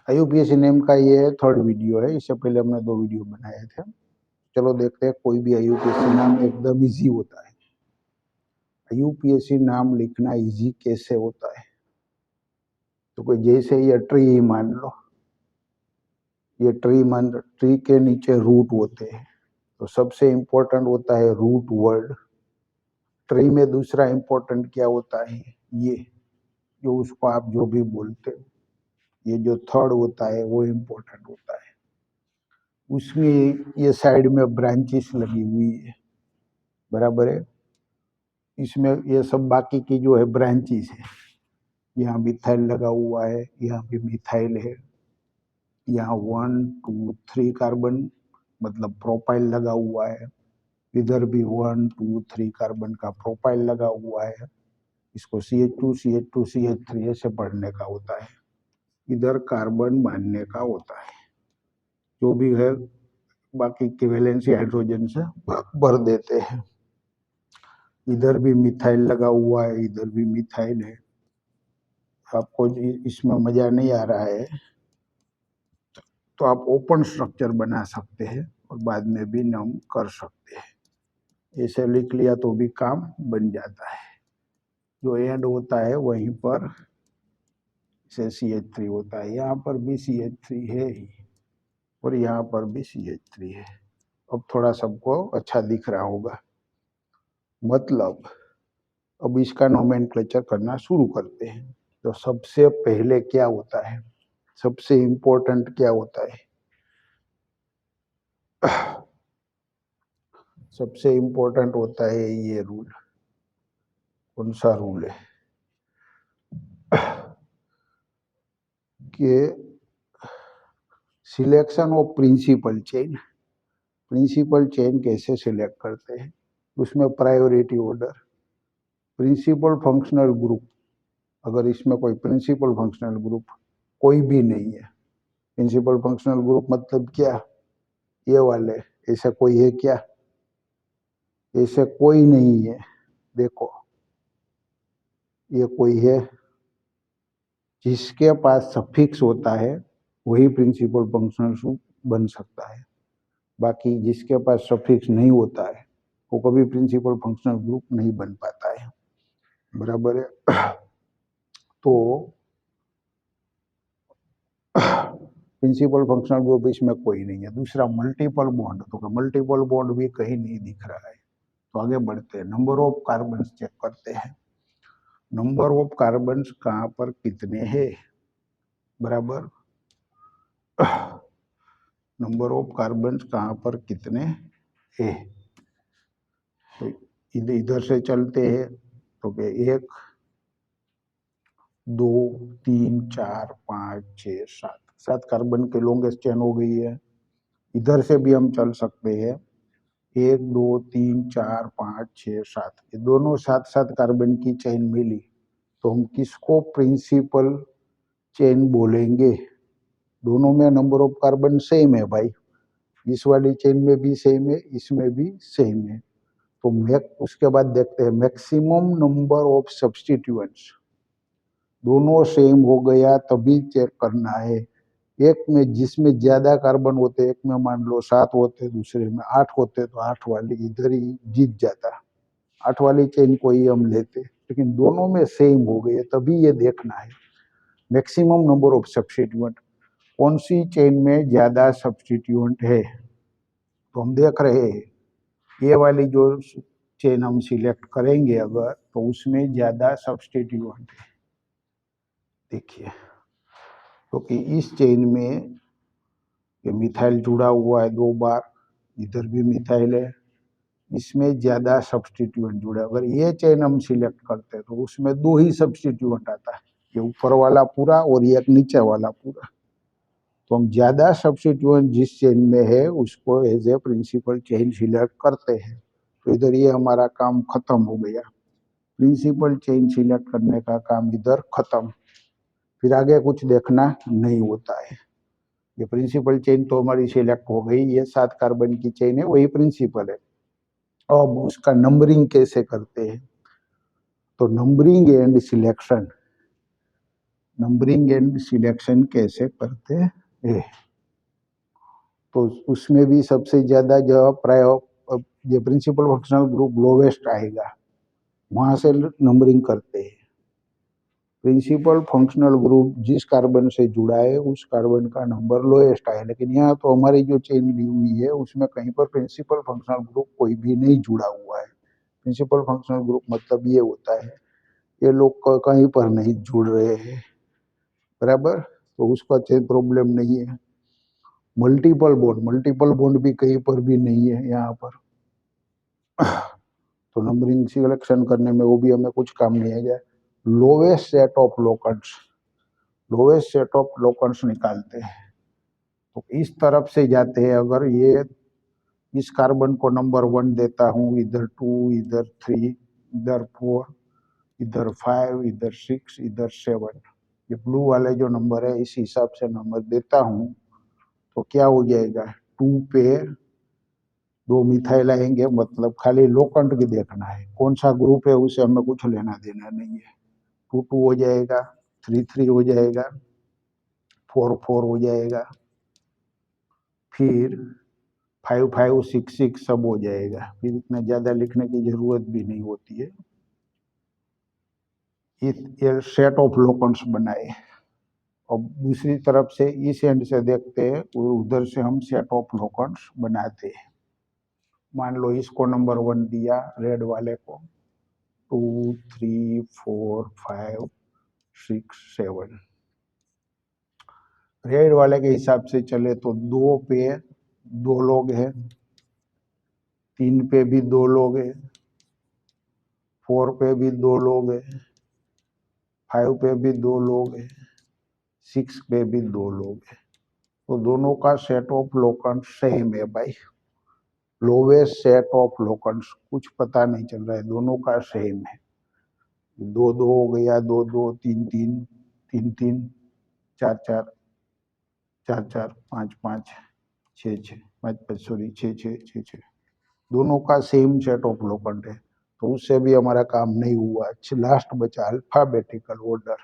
IUPAC name का ये third video है। इससे पहले हमने 2 वीडियो बनाए थे। चलो देखते हैं कोई भी आईयूपीएसी नाम एकदम इजी होता है। आईयूपीएसी नाम लिखना इजी कैसे होता है? तो कोई जैसे ये ट्री ही मान लो, ये ट्री के नीचे रूट होते हैं, तो सबसे इंपॉर्टेंट होता है रूट वर्ड। ट्री में दूसरा इंपॉर्टेंट क्या होता है? ये जो उसको आप जो भी बोलते हो, ये जो थर्ड होता है वो इंपॉर्टेंट होता है। उसमें ये साइड में ब्रांचेस लगी हुई है, बराबर है। इसमें ये सब बाकी की जो है ब्रांचेस है। यहाँ मिथाइल लगा हुआ है, यहाँ भी मिथाइल है, यहाँ 1 2 3 कार्बन मतलब प्रोपाइल लगा हुआ है, इधर भी 1 2 3 कार्बन का प्रोपाइल लगा हुआ है। इसको CH2 CH2 CH3 ऐसे पढ़ने का होता है। इधर कार्बन मानने का होता है, जो भी है बाकी की वैलेंसी हाइड्रोजन से भर देते हैं। इधर भी मिथाइल लगा हुआ है, इधर भी मिथाइल है। आपको इसमें मजा नहीं आ रहा है तो आप ओपन स्ट्रक्चर बना सकते हैं और बाद में भी नाम कर सकते हैं। ऐसे लिख लिया तो भी काम बन जाता है। जो एंड होता है वहीं पर से CH3 होता है। यहाँ पर भी CH3 है ही और यहाँ पर भी CH3 है। अब थोड़ा सबको अच्छा दिख रहा होगा। मतलब अब इसका नोमेनक्लेचर करना शुरू करते हैं। तो सबसे पहले क्या होता है? सबसे इंपॉर्टेंट क्या होता है? सबसे इंपॉर्टेंट होता है ये रूल। कौन सा रूल है? कि selection of principle chain. Principle chain कैसे सिलेक्ट करते हैं? उसमें priority order, principle functional group. अगर इसमें कोई प्रिंसिपल फंक्शनल ग्रुप कोई भी नहीं है, प्रिंसिपल फंक्शनल ग्रुप मतलब क्या? ये वाले, ऐसा कोई है क्या? ऐसे कोई नहीं है। देखो ये कोई है, जिसके पास सफिक्स होता है वही प्रिंसिपल फंक्शनल ग्रुप बन सकता है। बाकी जिसके पास सफिक्स नहीं होता है वो कभी प्रिंसिपल फंक्शनल ग्रुप नहीं बन पाता है, बराबर है। तो प्रिंसिपल फंक्शनल ग्रुप इसमें कोई नहीं है। दूसरा मल्टीपल बॉन्ड, तो मल्टीपल बॉन्ड भी कहीं नहीं दिख रहा है। तो आगे बढ़ते हैं, नंबर ऑफ कार्बन चेक करते हैं। नंबर ऑफ कार्बन कहाँ पर कितने हैं, बराबर। नंबर ऑफ कार्बन कहाँ पर कितने हैं? तो इधर से चलते हैं तो 1 2 3 4 5 6 7 7 कार्बन के लॉन्गेस्ट चेन हो गई है। इधर से भी हम चल सकते हैं, 1 2 3 4 5 6 7, ये दोनों 7 कार्बन की चेन मिली तो हम किसको प्रिंसिपल चेन बोलेंगे? दोनों में नंबर ऑफ कार्बन सेम है भाई, इस वाली चेन में भी सेम है, इसमें भी सेम है। तो उसके बाद देखते हैं मैक्सिमम नंबर ऑफ सब्स्टिट्यूएंट्स। दोनों सेम हो गया तभी चेक करना है। एक में जिसमें ज्यादा कार्बन होते, एक में मान लो 7 होते, दूसरे में 8 होते, तो 8 वाली इधर ही जीत जाता। 8 वाली चेन को ही हम लेते, लेकिन दोनों में सेम हो गए तभी ये देखना है मैक्सिमम नंबर ऑफ सब्स्टिट्यूएंट। कौन सी चेन में ज्यादा सब्स्टिट्यूएंट है? तो हम देख रहे हैं ये वाली जो चेन हम सिलेक्ट करेंगे अगर, तो उसमें ज्यादा सब्स्टिट्यूएंट है। देखिए क्योंकि इस चेन में ये मिथाइल जुड़ा हुआ है 2 बार, इधर भी मिथाइल है, इसमें ज्यादा सब्स्टिट्यूएंट जुड़ा। अगर ये चेन हम सिलेक्ट करते हैं तो उसमें 2 ही सब्स्टिट्यूएंट आता है, ये ऊपर वाला पूरा और ये एक नीचे वाला पूरा। तो हम ज्यादा सब्स्टिट्यूएंट जिस चेन में है उसको as a principle chain select करते हैं। तो इधर ये हमारा काम खत्म हो गया, प्रिंसिपल चेन सिलेक्ट करने का काम इधर खत्म। फिर आगे कुछ देखना नहीं होता है। ये प्रिंसिपल चेन तो हमारी सिलेक्ट हो गई, ये 7 कार्बन की चेन है, वही प्रिंसिपल है। अब उसका नंबरिंग कैसे करते हैं? तो numbering and selection, numbering and selection कैसे करते हैं। तो उसमें भी सबसे ज्यादा जो ये प्रिंसिपल फंक्शनल ग्रुप लोवेस्ट आएगा, वहां से नंबरिंग करते हैं। प्रिंसिपल फंक्शनल ग्रुप जिस कार्बन से जुड़ा है उस कार्बन का नंबर लोएस्ट आए, लेकिन यहाँ तो हमारी जो चेन ली हुई है उसमें कहीं पर प्रिंसिपल फंक्शनल ग्रुप कोई भी नहीं जुड़ा हुआ है। प्रिंसिपल फंक्शनल ग्रुप मतलब ये होता है ये लोग कहीं पर नहीं जुड़ रहे हैं, बराबर, तो उसका चेन प्रॉब्लम नहीं है। मल्टीपल बॉन्ड भी कहीं पर भी नहीं है यहाँ पर, तो नंबरिंग सिलेक्शन करने में वो भी हमें कुछ काम नहीं है। लोवेस्ट सेट ऑफ लोकेंस निकालते हैं, तो इस तरफ से जाते हैं। अगर ये इस कार्बन को नंबर 1 देता हूँ, इधर 2, इधर 3, इधर 4, इधर 5, इधर 6, इधर 7, ये ब्लू वाले जो नंबर है इस हिसाब से नंबर देता हूँ, तो क्या हो जाएगा, 2 पे 2 मिथाइल आएंगे, मतलब खाली लोकेंट की देखना है, कौन सा ग्रुप है उसे हमें कुछ लेना देना नहीं है। 2 2 हो जाएगा, 3 3 हो जाएगा, 4 4 हो जाएगा, फिर 5 5 6 6 सब हो जाएगा, फिर इतना ज्यादा लिखने की जरूरत भी नहीं होती है। ये सेट ऑफ लोकेंट्स बनाए। अब दूसरी तरफ से इस एंड से देखते हैं, उधर से हम सेट ऑफ लोकेंट्स बनाते हैं। मान लो इसको नंबर 1 दिया, रेड वाले को, 2 3 4 5 6 7। रेड वाले के हिसाब से चले तो 2 पे 2 लोग हैं, 3 पे भी 2 लोग हैं, 4 पे भी 2 लोग हैं, 5 पे भी 2 लोग हैं, 6 पे भी 2 लोग हैं। तो दोनों का सेट ऑफ लोकेंट्स सेम है भाई, लोवेस्ट सेट ऑफ लोकेंट्स, कुछ पता नहीं चल रहा है, दोनों का सेम है। 2 2 हो गया, 2 2, 3 3, 3 3, 4 4, 4 4, 5 5, 6 6, 5 5 सॉरी 6 6 6 6, दोनों का सेम सेट ऑफ लोकेंट है, तो उससे भी हमारा काम नहीं हुआ। लास्ट बचा alphabetical order.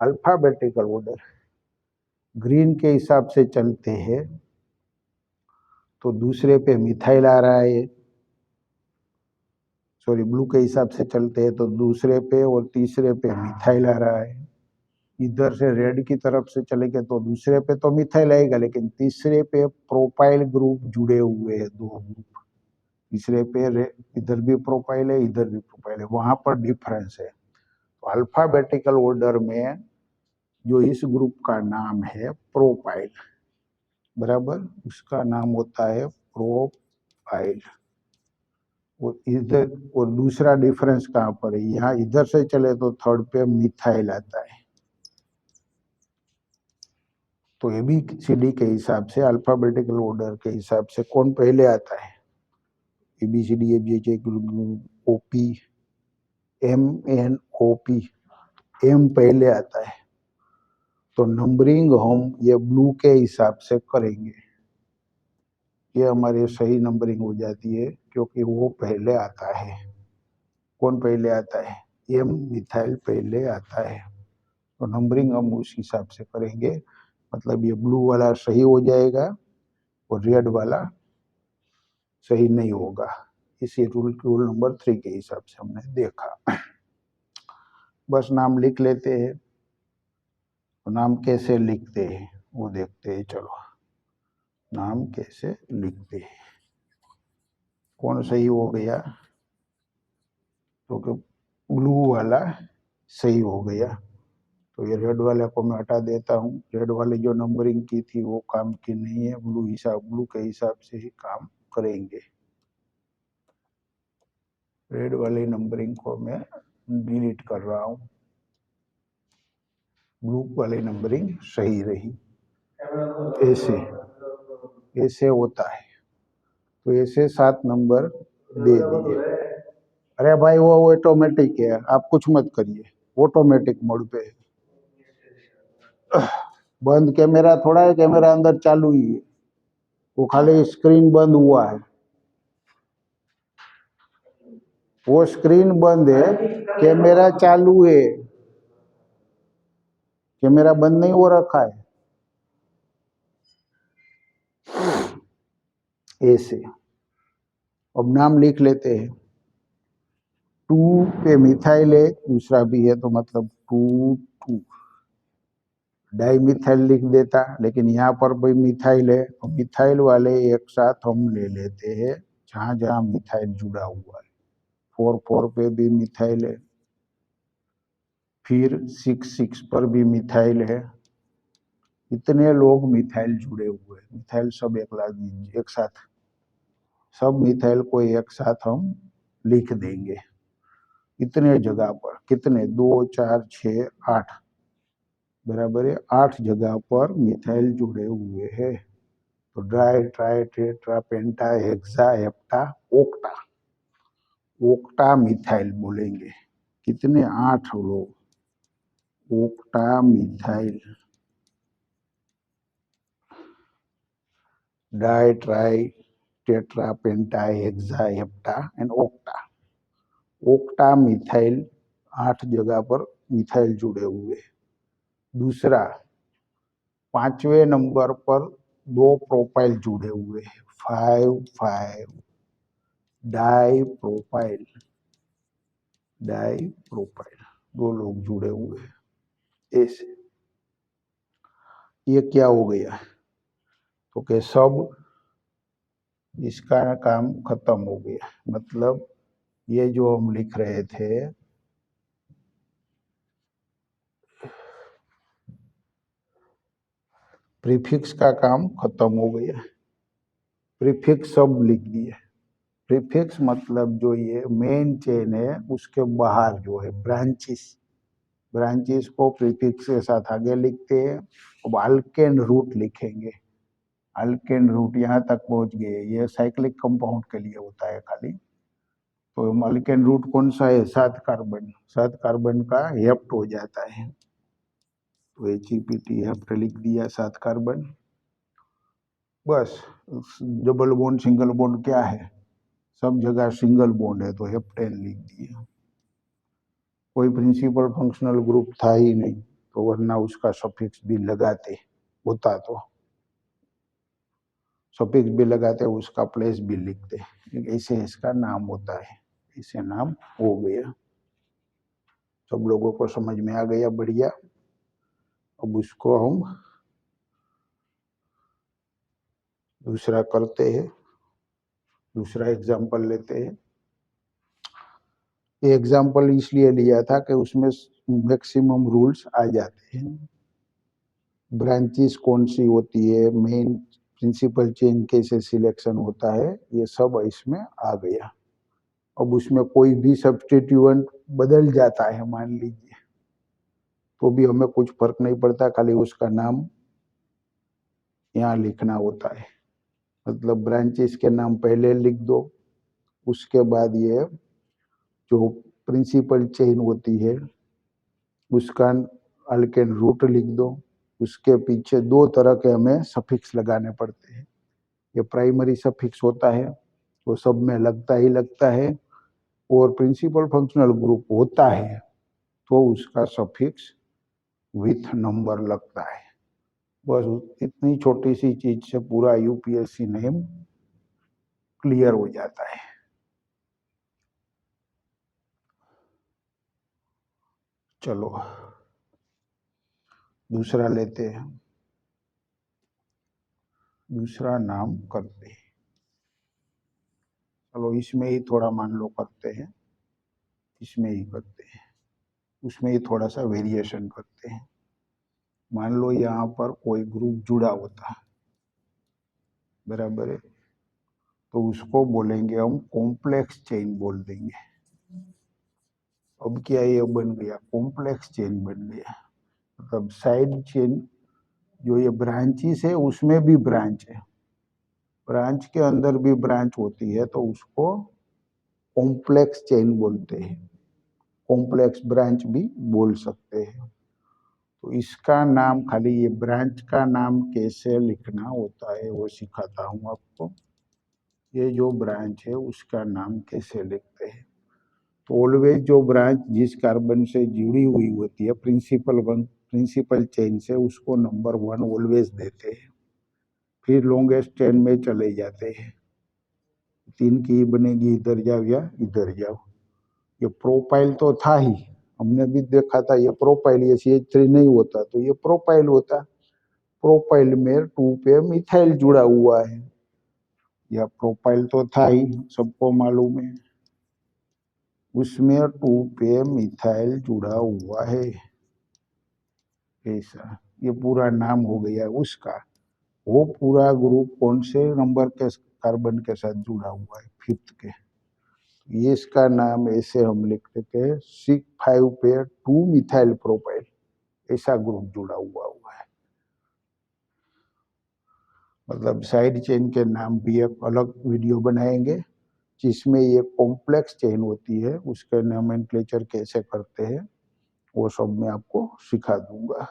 Alphabetical order green के हिसाब से चलते हैं, तो दूसरे पे मिथाइल आ रहा है, सॉरी ब्लू के हिसाब से चलते हैं तो दूसरे पे और तीसरे पे मिथाइल आ रहा है। इधर से रेड की तरफ से चलेंगे तो दूसरे पे तो मिथाइल आएगा, लेकिन तीसरे पे प्रोपाइल ग्रुप जुड़े हुए हैं, 2 ग्रुप, तीसरे पे इधर भी प्रोपाइल है, इधर भी प्रोपाइल है, वहां पर डिफरेंस है। तो अल्फाबेटिकल ऑर्डर में जो इस ग्रुप का नाम है प्रोपाइल, बराबर, उसका नाम होता है प्रोपाइल। और इधर और दूसरा डिफरेंस कहाँ पर है, यहाँ इधर से चले तो थर्ड पे मिथाइल आता है। तो ABCD के हिसाब से, अल्फाबेटिकल ऑर्डर के हिसाब से कौन पहले आता है, ABCD OP MNOP, M पहले आता है, तो नंबरिंग हम ये ब्लू के हिसाब से करेंगे, ये हमारी सही नंबरिंग हो जाती है क्योंकि वो पहले आता है। कौन पहले आता है, M मिथाइल पहले आता है, तो नंबरिंग हम उस हिसाब से करेंगे, मतलब ये ब्लू वाला सही हो जाएगा और रेड वाला सही नहीं होगा। इसी रूल नंबर 3 के हिसाब से हमने देखा। बस नाम लिख लेते हैं, तो नाम कैसे लिखते हैं वो देखते हैं। चलो नाम कैसे लिखते हैं, कौन सही हो गया, तो ब्लू वाला सही हो गया, तो ये रेड वाले को मैं हटा देता हूँ। रेड वाले जो नंबरिंग की थी वो काम की नहीं है, ब्लू के हिसाब से ही काम करेंगे। रेड वाली नंबरिंग को मैं डिलीट कर रहा हूँ, ब्लू वाली नंबरिंग सही रही। ऐसे ऐसे होता है, तो ऐसे 7 नंबर दे दिए। अरे भाई वो ऑटोमेटिक है, आप कुछ मत करिए, ऑटोमेटिक मोड पे है। बंद कैमरा थोड़ा है, कैमरा अंदर चालू ही है, वो खाली स्क्रीन बंद हुआ है, वो स्क्रीन बंद है, कैमरा चालू है। कैमरा बंद नहीं हो रखा है, ऐसे। अब नाम लिख लेते हैं। 2 पे मिथाइल है, दूसरा भी है, तो मतलब 2 डाई मिथाइल लिख देता, लेकिन यहाँ पर भी मिथाइल है, तो मिथाइल वाले एक साथ हम ले लेते हैं जहां जहां मिथाइल जुड़ा हुआ है। 4 पे भी मिथाइल है, फिर 6 पर भी मिथाइल है। इतने लोग मिथाइल जुड़े हुए हैं। मिथाइल सब एक साथ, सब मिथाइल को एक साथ हम लिख देंगे। इतने जगह पर कितने, 2 4 6 8, बराबर है 8 जगह पर मिथाइल जुड़े हुए हैं। तो ड्राई ट्राई टेट्रा पेंटा hexa hepta octa, octa methyl बोलेंगे। कितने, 8 लोग, octa methyl, di tri tetra penta hexa hepta and octa, octa methyl. 8 जगह पर मिथाइल जुड़े हुए। दूसरा, 5वें नंबर पर 2 प्रोपाइल जुड़े हुए हैं, 5 5 डाई प्रोपाइल, डाई प्रोपाइल, 2 लोग जुड़े हुए हैं ऐसे। ये क्या हो गया, तो के सब, इसका काम खत्म हो गया। मतलब ये जो हम लिख रहे थे, प्रीफिक्स का काम खत्म हो गया। प्रीफिक्स सब लिख दिए। प्रीफिक्स मतलब जो ये मेन चेन है उसके बाहर जो है ब्रांचेस, ब्रांचेस को प्रीफिक्स के साथ आगे लिखते हैं। अब अल्केन रूट लिखेंगे। अल्केन रूट यहाँ तक पहुंच गए, ये साइक्लिक कंपाउंड के लिए होता है खाली। तो अल्केन रूट कौन सा है, 7 कार्बन, 7 कार्बन का हेप्ट हो जाता है, तो HEPT हेप्ट लिख दिया 7 कार्बन। बस, डबल बॉन्ड सिंगल बॉन्ड क्या है, सब जगह सिंगल बॉन्ड है, तो हेप्टेन लिख दिया। कोई प्रिंसिपल फंक्शनल ग्रुप था ही नहीं, तो वरना उसका सफिक्स भी लगाते, होता तो सफिक्स भी लगाते, उसका प्लेस भी लिखते। ऐसे इसका नाम होता है, इसे नाम हो गया। सब लोगों को समझ में आ गया, बढ़िया। अब उसको हम दूसरा करते हैं, दूसरा एग्जाम्पल लेते हैं। ये एग्जाम्पल इसलिए लिया था कि उसमें मैक्सिमम रूल्स आ जाते हैं। ब्रांचेस कौन सी होती है, मेन प्रिंसिपल चेन कैसे सिलेक्शन होता है, ये सब इसमें आ गया। अब उसमें कोई भी सब्स्टिट्यूएंट बदल जाता है मान लीजिए, तो भी हमें कुछ फर्क नहीं पड़ता, खाली उसका नाम यहाँ लिखना होता है। मतलब ब्रांचेस के नाम पहले लिख दो, उसके बाद ये जो प्रिंसिपल चेन होती है उसका अल्केन रूट लिख दो। उसके पीछे 2 तरह के हमें सफिक्स लगाने पड़ते हैं। ये प्राइमरी सफिक्स होता है, वो सब में लगता ही लगता है, और प्रिंसिपल फंक्शनल ग्रुप होता है तो उसका सफिक्स विथ नंबर लगता है। बस इतनी छोटी सी चीज से पूरा यूपीएससी नेम क्लियर हो जाता है। चलो दूसरा लेते हैं, दूसरा नाम करते हैं। चलो इसमें ही थोड़ा मान लो करते हैं, इसमें ही करते हैं, उसमें ही थोड़ा सा वेरिएशन करते हैं। मान लो यहाँ पर कोई ग्रुप जुड़ा होता है, बराबर है, तो उसको बोलेंगे हम कॉम्प्लेक्स चेन बोल देंगे। अब क्या ये बन गया, कॉम्प्लेक्स चेन बन गया। मतलब साइड चेन जो ये ब्रांचेस है उसमें भी ब्रांच है, ब्रांच के अंदर भी ब्रांच होती है, तो उसको कॉम्प्लेक्स चेन बोलते हैं। कॉम्प्लेक्स ब्रांच भी बोल सकते हैं। तो इसका नाम, खाली ये ब्रांच का नाम कैसे लिखना होता है वो सिखाता हूँ आपको। ये जो ब्रांच है उसका नाम कैसे लिखते हैं। तो ऑलवेज जो ब्रांच जिस कार्बन से जुड़ी हुई होती है, प्रिंसिपल प्रिंसिपल चेन से उसको नंबर 1 ऑलवेज देते हैं, फिर लॉन्गेस्ट चेन में चले जाते हैं। 3 की बनेगी, इधर जाओ या इधर जाओ। ये प्रोपाइल तो था ही, हमने भी देखा था ये प्रोपाइल, ये CH3 नहीं होता तो ये प्रोपाइल होता। प्रोपाइल में 2 पे मिथाइल जुड़ा हुआ है, यह प्रोपाइल तो था ही, सबको मालूम है। उसमें 2 पे मिथाइल जुड़ा हुआ है, ऐसा ये पूरा नाम हो गया उसका। वो पूरा ग्रुप कौन से नंबर के कार्बन के साथ जुड़ा हुआ है, 5th के, ये इसका नाम ऐसे हम लिख देते हैं 6 5 पे 2 मिथाइल प्रोपाइल, ऐसा ग्रुप जुड़ा हुआ है। मतलब साइड चेन के नाम भी एक अलग वीडियो बनाएंगे, जिसमें ये कॉम्प्लेक्स चेन होती है उसके नोमेनक्लेचर कैसे करते हैं वो सब मैं आपको सिखा दूंगा।